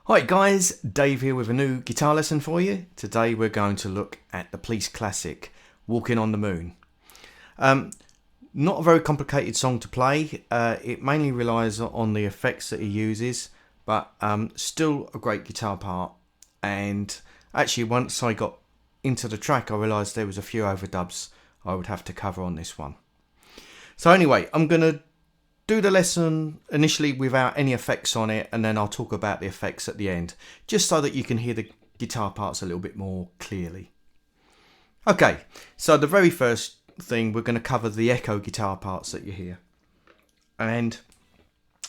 Hi guys, Dave here with a new guitar lesson for you. Today we're going to look at the Police classic, Walking on the Moon. Not a very complicated song to play. It mainly relies on the effects that he uses, but still a great guitar part. And actually once I got into the track I realised there was a few overdubs I would have to cover on this one. So anyway, I'm going to do the lesson initially without any effects on it, and then I'll talk about the effects at the end, just so that you can hear the guitar parts a little bit more clearly. Okay, so the very first thing, we're going to cover the echo guitar parts that you hear. And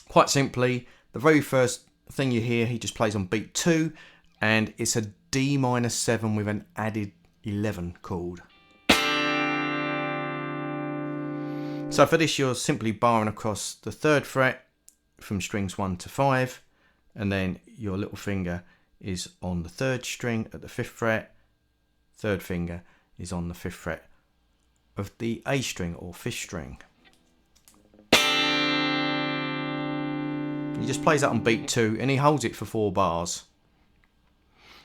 quite simply, the very first thing you hear, he just plays on beat 2, and it's a D minor 7 with an added 11 chord. So for this you're simply barring across the 3rd fret from strings 1 to 5, and then your little finger is on the 3rd string at the 5th fret, 3rd finger is on the 5th fret of the A string or 5th string. He just plays that on beat 2 and he holds it for 4 bars.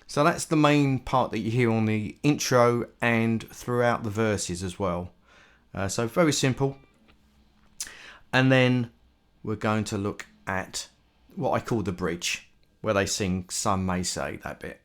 So that's the main part that you hear on the intro and throughout the verses as well. So very simple. And then we're going to look at what I call the bridge, where they sing "Some May Say," that bit.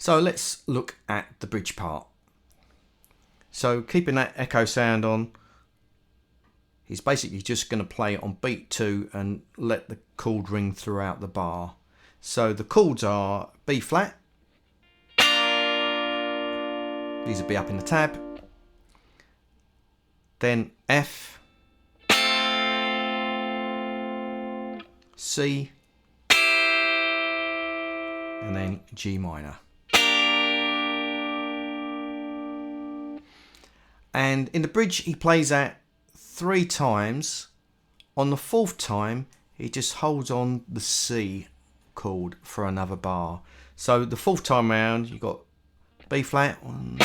So let's look at the bridge part. So keeping that echo sound on, he's basically just going to play on beat 2 and let the chord ring throughout the bar. So the chords are B flat, these will be up in the tab, then F, C, and then G minor. And in the bridge he plays that 3 times. On the 4th time he just holds on the C chord for another bar. So the 4th time round you got B flat, 1, 2, 3,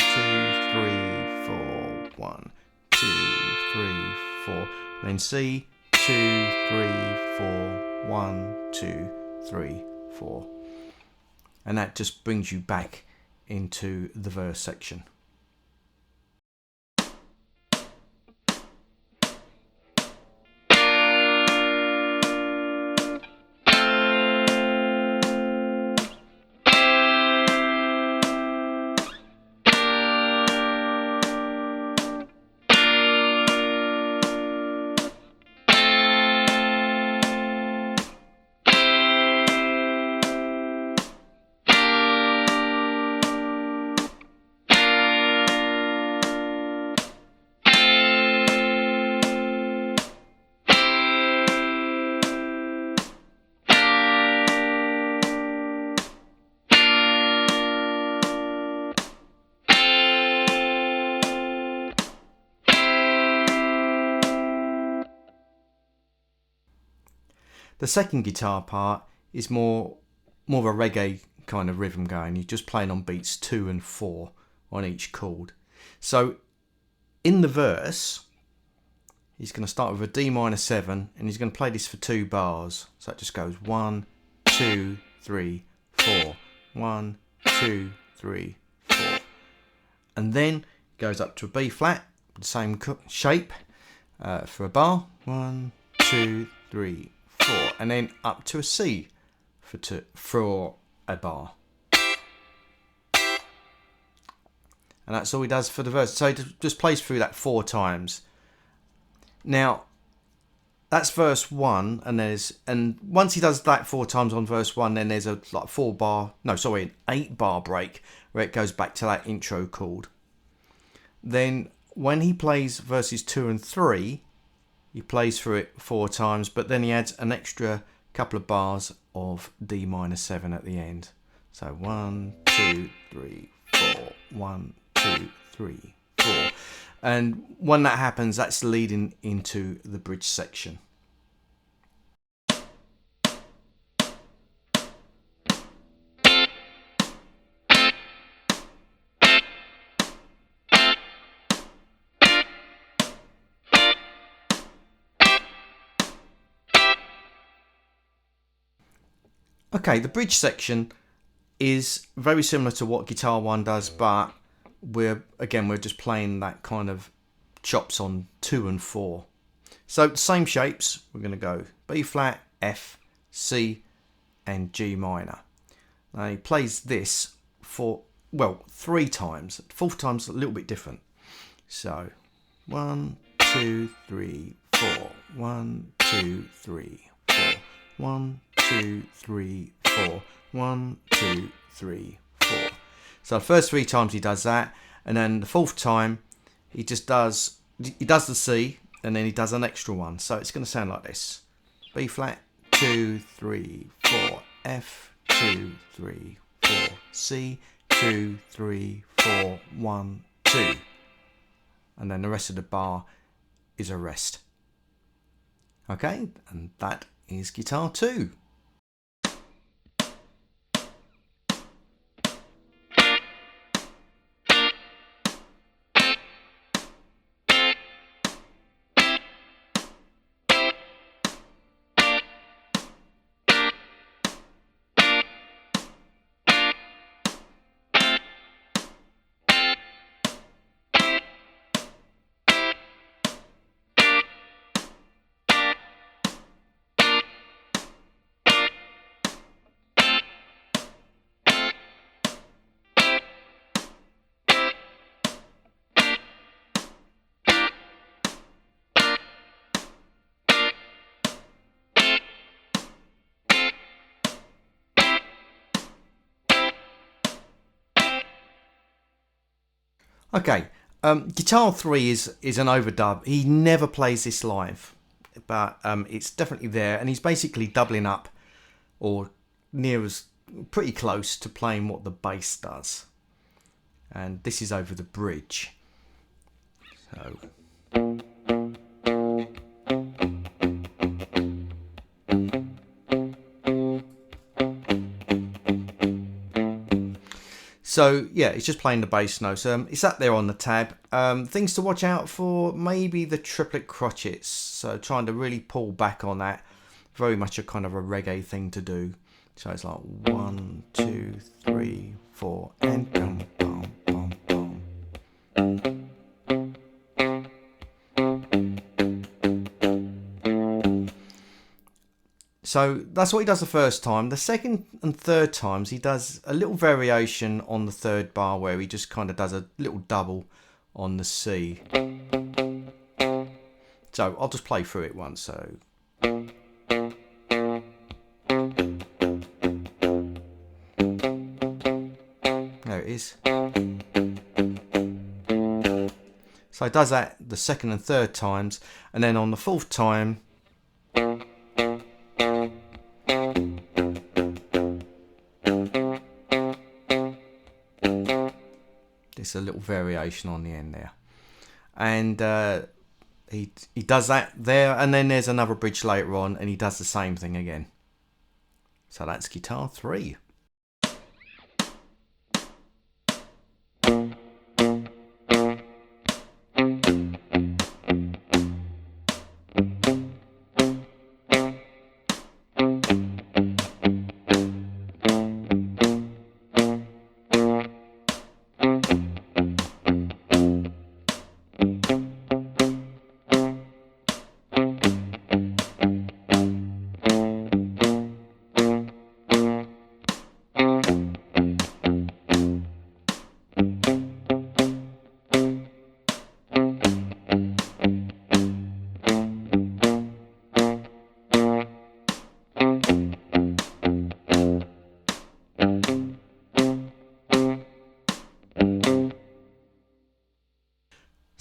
4, 1, 2, 3, 4, then C, 2, 3, 4, 1, 2, 3, 4. And that just brings you back into the verse section. The second guitar part is more of a reggae kind of rhythm going. You're just playing on beats 2 and 4 on each chord. So in the verse, he's going to start with a D minor 7 and he's going to play this for 2 bars. So it just goes 1, 2, 3, 4. 1, 2, 3, 4. And then goes up to a B flat, the same shape for a bar. 1, 2, 3, 4, and then up to a C for a bar. And that's all he does for the verse. So he just plays through that 4 times. Now, that's verse 1, and once he does that 4 times on verse 1, then there's a like an 8 bar break where it goes back to that intro chord. Then when he plays verses 2 and 3, he plays through it 4 times, but then he adds an extra couple of bars of D minor 7 at the end. So 1, 2, 3, 4, 1, 2, 3, 4. And when that happens, that's leading into the bridge section. Okay, the bridge section is very similar to what Guitar 1 does, but we're just playing that kind of chops on 2 and 4. So same shapes, we're going to go B flat, F, C and G minor. Now he plays this for, well, 3 times. 4th time's a little bit different. So 1, 2, 3, 4. 1, 2, 3, 4. 1, 2, 3, 4. 1, 2, 3, 4. So the first 3 times he does that, and then the 4th time he does the C, and then he does an extra one. So it's going to sound like this: B flat, 2, 3, 4, F, 2, 3, 4, C, 2, 3, 4, 1, 2, and then the rest of the bar is a rest. Okay, and that is Guitar 2. Okay, Guitar 3 is an overdub. He never plays this live, but it's definitely there, and he's basically doubling up, or pretty close to playing what the bass does. And this is over the bridge. So. So yeah, it's just playing the bass notes. It's up there on the tab. Things to watch out for: maybe the triplet crotchets. So trying to really pull back on that. Very much a kind of a reggae thing to do. So it's like 1, 2, 3, 4, and boom, boom, boom, boom. So that's what he does the first time. The second and third times he does a little variation on the 3rd bar, where he just kind of does a little double on the C. So I'll just play through it once. So. There it is. So he does that the 2nd and 3rd times, and then on the 4th time it's a little variation on the end there, and he does that there, and then there's another bridge later on, and he does the same thing again. So that's Guitar 3.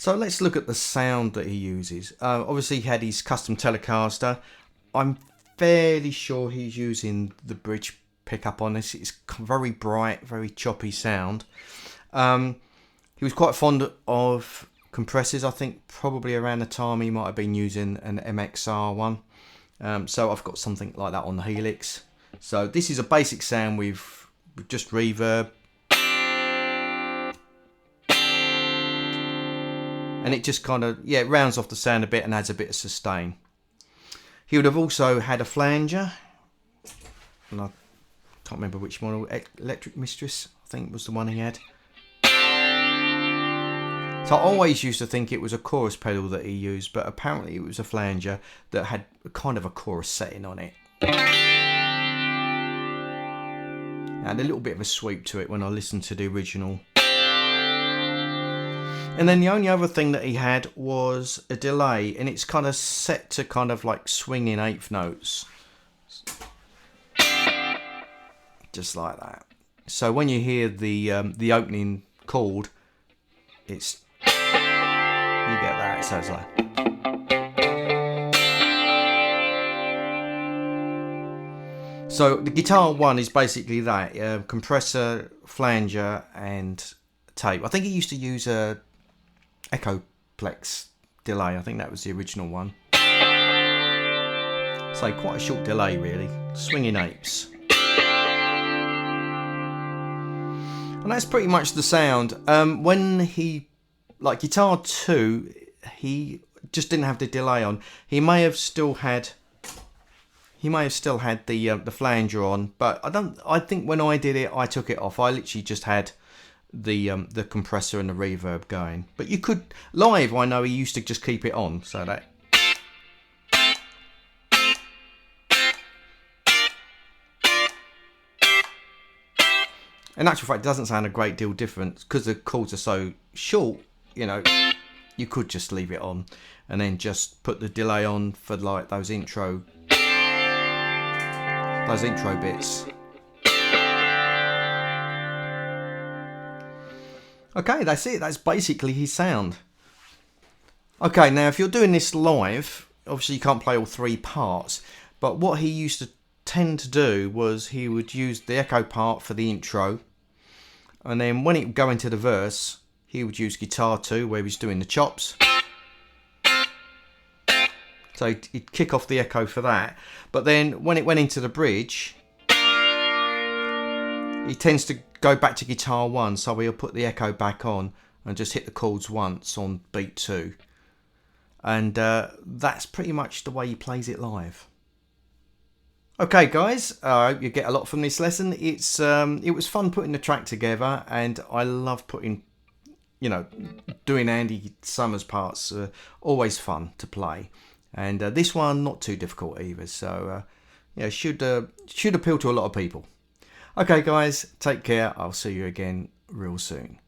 So let's look at the sound that he uses. Obviously he had his custom Telecaster. I'm fairly sure he's using the bridge pickup on this. It's very bright, very choppy sound. He was quite fond of compressors. I think probably around the time he might have been using an MkII one. So I've got something like that on the Helix. So this is a basic sound with just reverb. And it just kind of, yeah, it rounds off the sound a bit and adds a bit of sustain. He would have also had a flanger. And I can't remember which model. Electric Mistress, I think was the one he had. So I always used to think it was a chorus pedal that he used, but apparently it was a flanger that had kind of a chorus setting on it. And a little bit of a sweep to it when I listened to the original. And then the only other thing that he had was a delay, and it's kind of set to kind of like swinging eighth notes. Just like that. So when you hear the opening chord, it's, you get that, so it's like. So the guitar one is basically that, compressor, flanger and tape. I think he used to use a Echoplex delay. I think that was the original one. So quite a short delay really, swinging eighths. And that's pretty much the sound. When he, like guitar 2, he just didn't have the delay on. He may have still had the flanger on, but I think when I did it, I took it off. I literally just had the compressor and the reverb going. But you could live, I know he used to just keep it on, so that. In actual fact, it doesn't sound a great deal different because the chords are so short. You know, you could just leave it on and then just put the delay on for like those intro bits. Okay, that's it. That's basically his sound. Okay, now if you're doing this live, obviously you can't play all 3 parts, but what he used to tend to do was he would use the echo part for the intro, and then when it would go into the verse, he would use guitar 2 where he's doing the chops. So he'd kick off the echo for that, but then when it went into the bridge, he tends to go back to guitar 1, so he'll put the echo back on and just hit the chords once on beat 2. And that's pretty much the way he plays it live. Okay guys, I hope you get a lot from this lesson. It was fun putting the track together, and I love putting, doing Andy Summers parts. Always fun to play. And this one not too difficult either, so should appeal to a lot of people. Okay guys, take care. I'll see you again real soon.